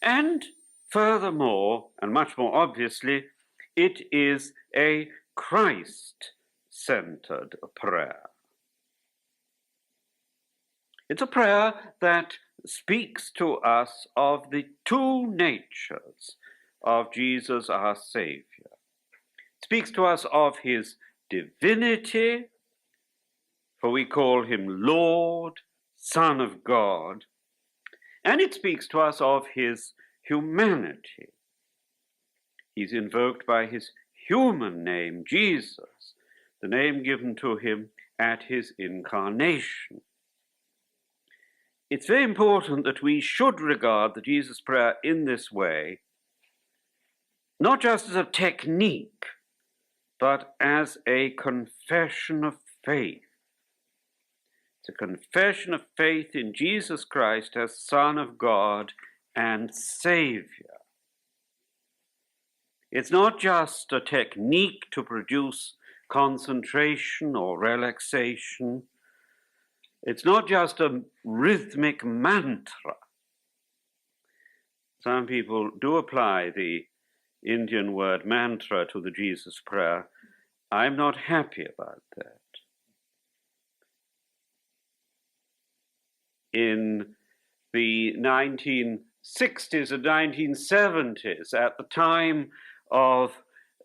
And furthermore, and much more obviously, it is a Christ-centered prayer. It's a prayer that speaks to us of the two natures of Jesus our Savior. It speaks to us of his divinity, for we call him Lord, Son of God, and it speaks to us of his humanity. He's invoked by his human name, Jesus, the name given to him at his incarnation. It's very important that we should regard the Jesus prayer in this way, not just as a technique, but as a confession of faith. It's a confession of faith in Jesus Christ as Son of God and Savior. It's not just a technique to produce concentration or relaxation. It's not just a rhythmic mantra. Some people do apply the Indian word mantra to the Jesus prayer. I'm not happy about that. In the 1960s and 1970s, at the time of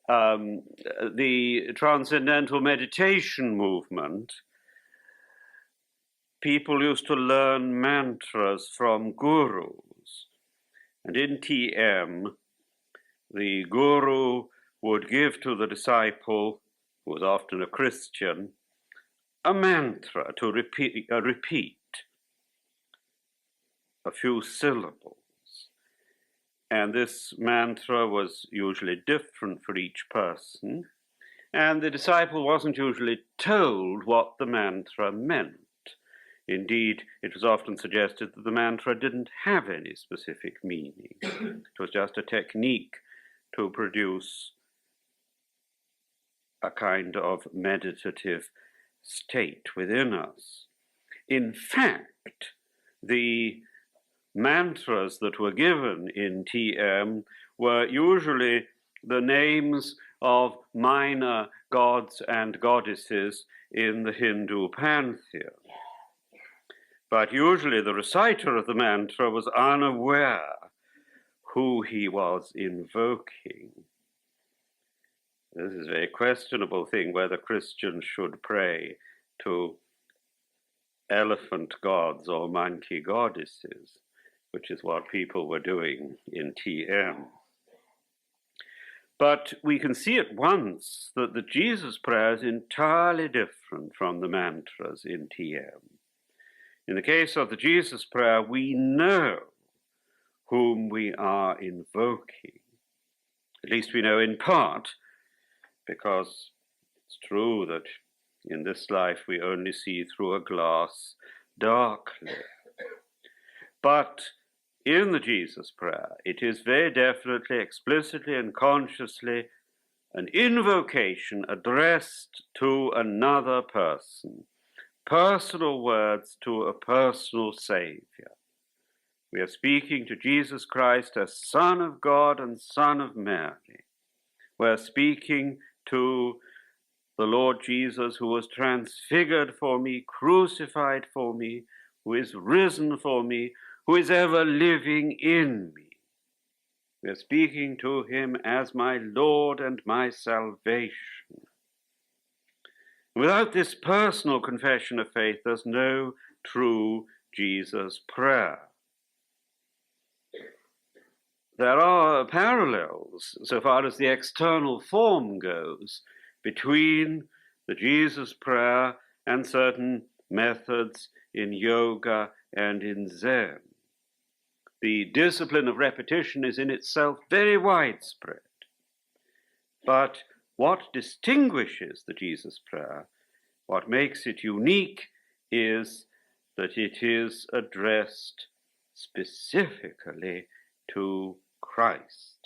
the Transcendental meditation movement, people used to learn mantras from gurus. And in TM, the guru would give to the disciple, who was often a Christian, a mantra to repeat a few syllables. And this mantra was usually different for each person, and the disciple wasn't usually told what the mantra meant. Indeed, it was often suggested that the mantra didn't have any specific meaning. It was just a technique to produce a kind of meditative state within us. In fact, the mantras that were given in TM were usually the names of minor gods and goddesses in the Hindu pantheon. But usually the reciter of the mantra was unaware who he was invoking. This is a very questionable thing, whether Christians should pray to elephant gods or monkey goddesses, which is what people were doing in TM. But we can see at once that the Jesus prayer is entirely different from the mantras in TM. In the case of the Jesus prayer, we know whom we are invoking. At least we know in part, because it's true that in this life we only see through a glass darkly. But in the Jesus prayer, it is very definitely, explicitly and consciously an invocation addressed to another person, personal words to a personal Savior. We are speaking to Jesus Christ as Son of God and Son of Mary. We are speaking to the Lord Jesus, who was transfigured for me, crucified for me, who is risen for me, who is ever living in me. We are speaking to him as my Lord and my salvation. Without this personal confession of faith, there's no true Jesus prayer. There are parallels, so far as the external form goes, between the Jesus prayer and certain methods in yoga and in Zen. The discipline of repetition is in itself very widespread. But what distinguishes the Jesus prayer, what makes it unique, is that it is addressed specifically to Christ.